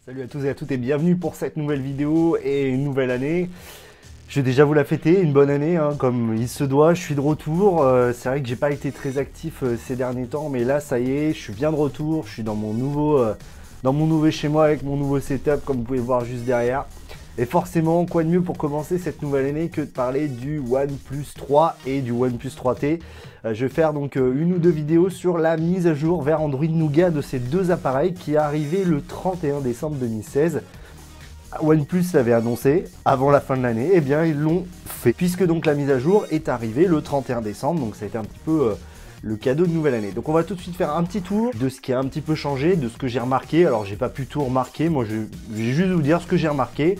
Salut à tous et à toutes et bienvenue pour cette nouvelle vidéo et une nouvelle année. Je vais déjà vous la fêter, une bonne année, hein, comme il se doit. Je suis de retour. C'est vrai que j'ai pas été très actif ces derniers temps, mais là ça y est, je suis bien de retour. Je suis dans mon nouveau chez moi avec mon nouveau setup, comme vous pouvez voir juste derrière. Et forcément, quoi de mieux pour commencer cette nouvelle année que de parler du OnePlus 3 et du OnePlus 3T. Je vais faire donc une ou deux vidéos sur la mise à jour vers Android Nougat de ces deux appareils qui est arrivé le 31 décembre 2016. OnePlus l'avait annoncé avant la fin de l'année, et bien ils l'ont fait. Puisque donc la mise à jour est arrivée le 31 décembre, donc ça a été un petit peu le cadeau de nouvelle année. Donc on va tout de suite faire un petit tour de ce qui a un petit peu changé, de ce que j'ai remarqué. Alors j'ai pas pu tout remarquer, moi je vais juste vous dire ce que j'ai remarqué.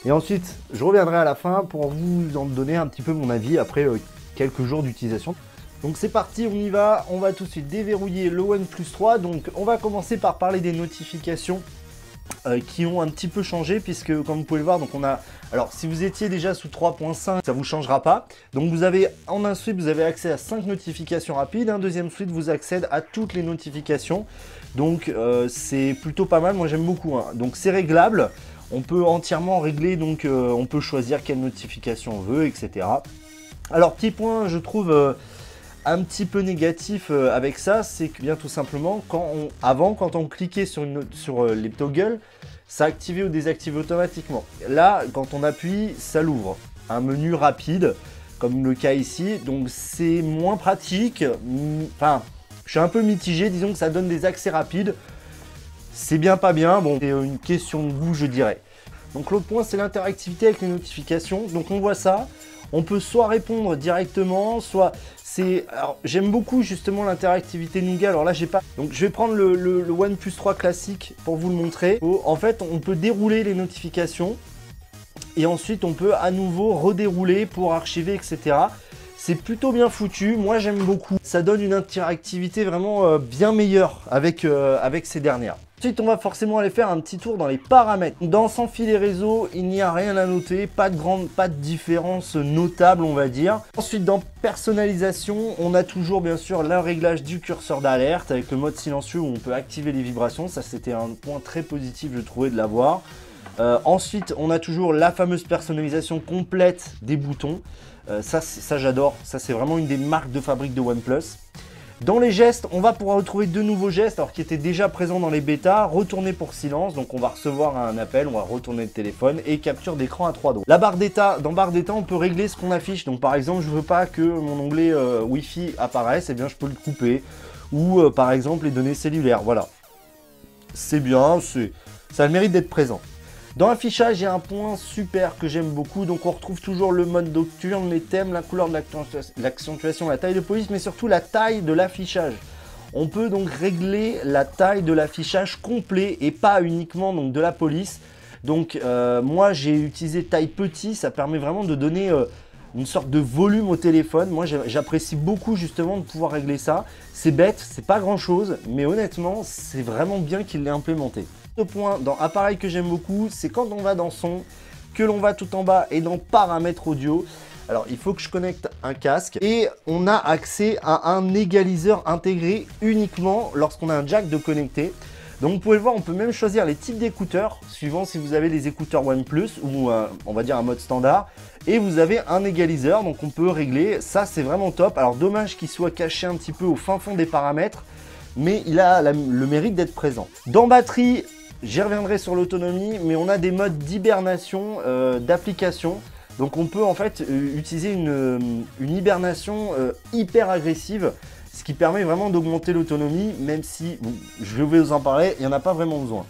Et ensuite, je reviendrai à la fin pour vous en donner un petit peu mon avis après quelques jours d'utilisation. Donc c'est parti, on y va. On va tout de suite déverrouiller le OnePlus 3. Donc on va commencer par parler des notifications qui ont un petit peu changé, puisque comme vous pouvez le voir, donc on a... Alors si vous étiez déjà sous 3.5, ça vous changera pas. Donc vous avez en un sweep, vous avez accès à 5 notifications rapides. Un deuxième sweep vous accède à toutes les notifications. Donc c'est plutôt pas mal, moi j'aime beaucoup. Hein. Donc c'est réglable. On peut entièrement régler, donc on peut choisir quelle notification on veut, etc. Alors petit point, je trouve un petit peu négatif avec ça, c'est que bien tout simplement, quand on cliquait sur les toggles, ça activait ou désactivait automatiquement. Là, quand on appuie, ça l'ouvre. Un menu rapide, comme le cas ici, donc c'est moins pratique. Enfin, je suis un peu mitigé, disons que ça donne des accès rapides. C'est bien, pas bien, bon, c'est une question de goût, je dirais. Donc l'autre point, c'est l'interactivité avec les notifications. Donc on voit ça, on peut soit répondre directement, soit c'est... Alors j'aime beaucoup justement l'interactivité Nougat. Alors là j'ai pas... Donc je vais prendre le OnePlus 3 classique pour vous le montrer. En fait, on peut dérouler les notifications et ensuite on peut à nouveau redérouler pour archiver, etc. C'est plutôt bien foutu, moi j'aime beaucoup. Ça donne une interactivité vraiment bien meilleure avec ces dernières. Ensuite, on va forcément aller faire un petit tour dans les paramètres. Dans sans fil et réseau, il n'y a rien à noter, pas de différence notable, on va dire. Ensuite, dans personnalisation, on a toujours bien sûr le réglage du curseur d'alerte avec le mode silencieux où on peut activer les vibrations. Ça, c'était un point très positif, je trouvais, de l'avoir. Ensuite, on a toujours la fameuse personnalisation complète des boutons. Ça j'adore. Ça, c'est vraiment une des marques de fabrique de OnePlus. Dans les gestes, on va pouvoir retrouver de nouveaux gestes alors qui étaient déjà présents dans les bêtas. Retourner pour silence, donc on va recevoir un appel, on va retourner le téléphone et capture d'écran à 3 dos. La barre d'état, dans barre d'état, on peut régler ce qu'on affiche. Donc par exemple, je veux pas que mon onglet Wi-Fi apparaisse, et bien je peux le couper. Ou par exemple les données cellulaires, voilà. C'est bien, ça a le mérite d'être présent. Dans l'affichage, il y a un point super que j'aime beaucoup. Donc on retrouve toujours le mode nocturne, les thèmes, la couleur de l'accentuation, la taille de police, mais surtout la taille de l'affichage. On peut donc régler la taille de l'affichage complet et pas uniquement donc de la police. Donc moi j'ai utilisé taille petit, ça permet vraiment de donner une sorte de volume au téléphone. Moi j'apprécie beaucoup justement de pouvoir régler ça. C'est bête, c'est pas grand chose, mais honnêtement c'est vraiment bien qu'il l'ait implémenté. Le point dans appareil que j'aime beaucoup, c'est quand on va dans son, que l'on va tout en bas et dans paramètres audio. Alors il faut que je connecte un casque et on a accès à un égaliseur intégré uniquement lorsqu'on a un jack de connecté. Donc vous pouvez le voir, on peut même choisir les types d'écouteurs, suivant si vous avez les écouteurs OnePlus ou on va dire un mode standard. Et vous avez un égaliseur, donc on peut régler, ça c'est vraiment top. Alors dommage qu'il soit caché un petit peu au fin fond des paramètres, mais il a le mérite d'être présent. Dans batterie, j'y reviendrai sur l'autonomie, mais on a des modes d'hibernation d'application. Donc on peut en fait utiliser une hibernation hyper agressive, ce qui permet vraiment d'augmenter l'autonomie, même si, bon, je vais vous en parler, il n'y en a pas vraiment besoin.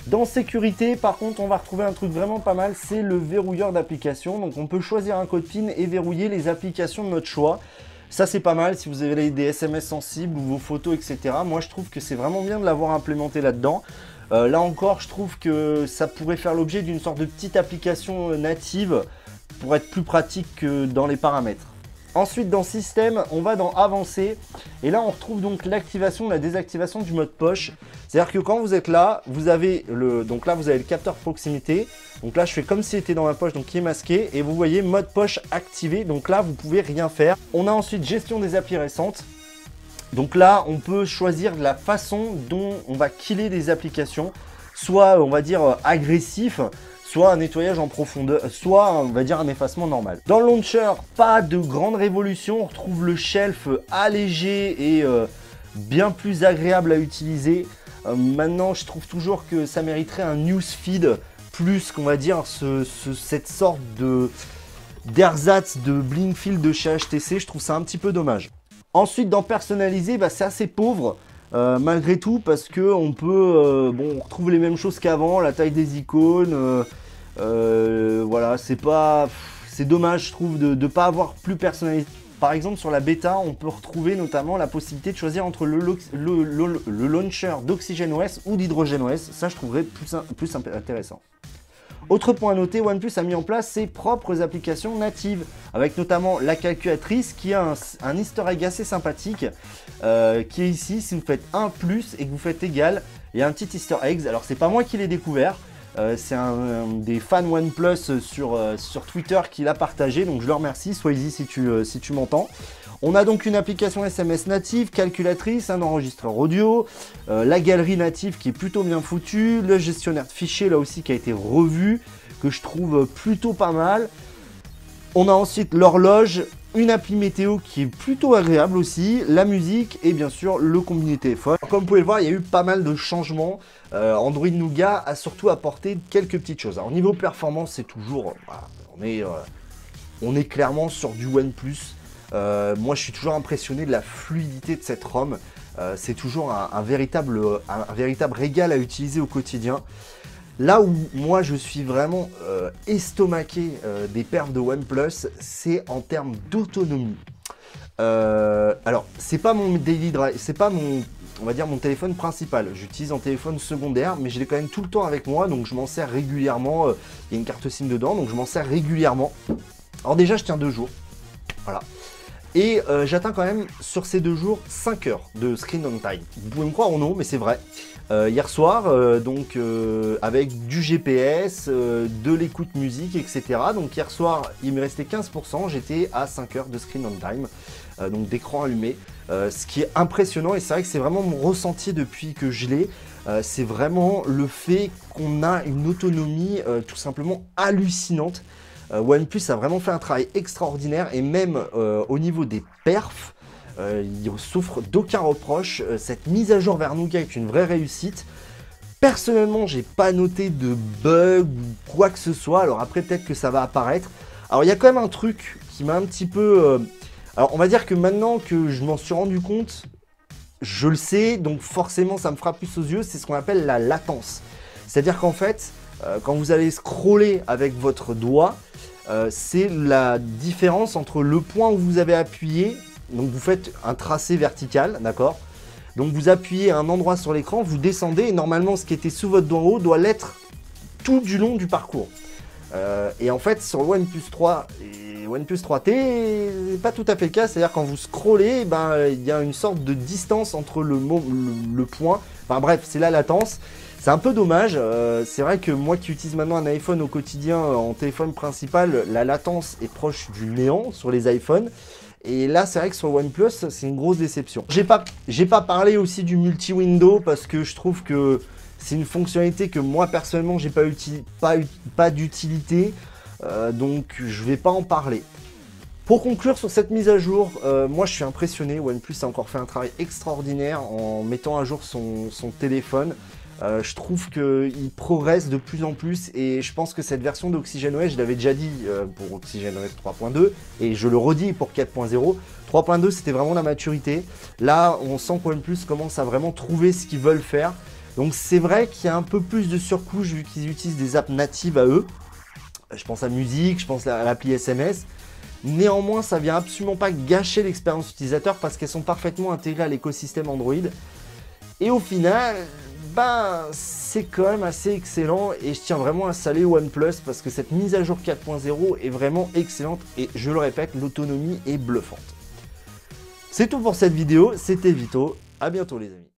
Dans sécurité, par contre, on va retrouver un truc vraiment pas mal, c'est le verrouilleur d'applications. Donc on peut choisir un code PIN et verrouiller les applications de notre choix. Ça c'est pas mal si vous avez des SMS sensibles ou vos photos, etc. Moi je trouve que c'est vraiment bien de l'avoir implémenté là-dedans. Là encore, je trouve que ça pourrait faire l'objet d'une sorte de petite application native pour être plus pratique que dans les paramètres. Ensuite, dans Système, on va dans Avancé. Et là, on retrouve donc l'activation, la désactivation du mode poche. C'est-à-dire que quand vous êtes là, vous avez le capteur proximité. Donc là, je fais comme si c'était dans ma poche, donc qui est masqué. Et vous voyez mode poche activé. Donc là, vous pouvez rien faire. On a ensuite gestion des applis récentes. Donc là, on peut choisir la façon dont on va killer des applications. soit on va dire agressif, soit un nettoyage en profondeur, soit on va dire un effacement normal. Dans le launcher, pas de grande révolution, on retrouve le shelf allégé et bien plus agréable à utiliser. Maintenant, je trouve toujours que ça mériterait un newsfeed plus qu'on va dire cette sorte d'ersatz de Blinkfield de chez HTC. Je trouve ça un petit peu dommage. Ensuite, dans personnaliser, c'est assez pauvre. Malgré tout, parce que on peut, on retrouve les mêmes choses qu'avant, la taille des icônes, voilà, c'est dommage, je trouve, de ne pas avoir plus personnalisé. Par exemple, sur la bêta, on peut retrouver notamment la possibilité de choisir entre le launcher d'OxygenOS ou d'HydrogenOS. Ça, je trouverais plus intéressant. Autre point à noter, OnePlus a mis en place ses propres applications natives, avec notamment la calculatrice qui a un easter egg assez sympathique, qui est ici. Si vous faites 1 plus et que vous faites égal, il y a un petit easter egg. Alors c'est pas moi qui l'ai découvert, c'est un des fans OnePlus sur Twitter qui l'a partagé, donc je le remercie. Sois easy si tu m'entends. On a donc une application SMS native, calculatrice, un enregistreur audio, la galerie native qui est plutôt bien foutue, le gestionnaire de fichiers là aussi qui a été revu, que je trouve plutôt pas mal. On a ensuite l'horloge, une appli météo qui est plutôt agréable aussi, la musique et bien sûr le combiné téléphone. Comme vous pouvez le voir, il y a eu pas mal de changements. Android Nougat a surtout apporté quelques petites choses. Alors, au niveau performance, c'est toujours... on est clairement sur du OnePlus. Moi je suis toujours impressionné de la fluidité de cette ROM, c'est toujours un véritable régal à utiliser au quotidien. Là où moi je suis vraiment estomaqué des perfs de OnePlus, c'est en termes d'autonomie. Alors c'est pas mon daily drive, c'est pas on va dire mon téléphone principal, j'utilise un téléphone secondaire, mais je l'ai quand même tout le temps avec moi, donc je m'en sers régulièrement. Il y a une carte SIM dedans, donc je m'en sers régulièrement. Alors déjà je tiens 2 jours, voilà. Et j'atteins quand même sur ces 2 jours 5 heures de screen on time. Vous pouvez me croire ou non, mais c'est vrai. Hier soir, avec du GPS, de l'écoute musique, etc. Donc hier soir, il me restait 15%, j'étais à 5 heures de screen on time, donc d'écran allumé. Ce qui est impressionnant, et c'est vrai que c'est vraiment mon ressenti depuis que je l'ai, c'est vraiment le fait qu'on a une autonomie tout simplement hallucinante. OnePlus a vraiment fait un travail extraordinaire et même au niveau des perfs, il souffre d'aucun reproche. Cette mise à jour vers Nougat est une vraie réussite. Personnellement, j'ai pas noté de bug ou quoi que ce soit. Alors après, peut-être que ça va apparaître. Alors il y a quand même un truc qui m'a un petit peu... Alors on va dire que maintenant que je m'en suis rendu compte, je le sais, donc forcément ça me fera plus aux yeux, c'est ce qu'on appelle la latence. C'est-à-dire qu'en fait, quand vous allez scroller avec votre doigt, c'est la différence entre le point où vous avez appuyé, donc vous faites un tracé vertical, d'accord? Donc vous appuyez à un endroit sur l'écran, vous descendez, et normalement ce qui était sous votre doigt en haut doit l'être tout du long du parcours. Et en fait sur le OnePlus 3 et OnePlus 3T, c'est pas tout à fait le cas, c'est-à-dire quand vous scrollez, il y a une sorte de distance entre le point, enfin bref, c'est la latence. C'est un peu dommage, c'est vrai que moi qui utilise maintenant un iPhone au quotidien en téléphone principal, la latence est proche du néant sur les iPhones. Et là, c'est vrai que sur OnePlus, c'est une grosse déception. J'ai pas parlé aussi du multi-window parce que je trouve que c'est une fonctionnalité que moi personnellement, j'ai pas d'utilité, donc je vais pas en parler. Pour conclure sur cette mise à jour, moi je suis impressionné. OnePlus a encore fait un travail extraordinaire en mettant à jour son téléphone. Je trouve qu'il progresse de plus en plus et je pense que cette version d'OxygenOS, je l'avais déjà dit pour OxygenOS 3.2 et je le redis pour 4.0. 3.2 c'était vraiment la maturité. Là on sent qu'OnePlus commence à vraiment trouver ce qu'ils veulent faire. Donc c'est vrai qu'il y a un peu plus de surcouche vu qu'ils utilisent des apps natives à eux. Je pense à musique, je pense à l'appli SMS. Néanmoins ça vient absolument pas gâcher l'expérience utilisateur parce qu'elles sont parfaitement intégrées à l'écosystème Android. Et au final, c'est quand même assez excellent et je tiens vraiment à saluer OnePlus parce que cette mise à jour 4.0 est vraiment excellente et je le répète, l'autonomie est bluffante. C'est tout pour cette vidéo, c'était Vito, à bientôt les amis.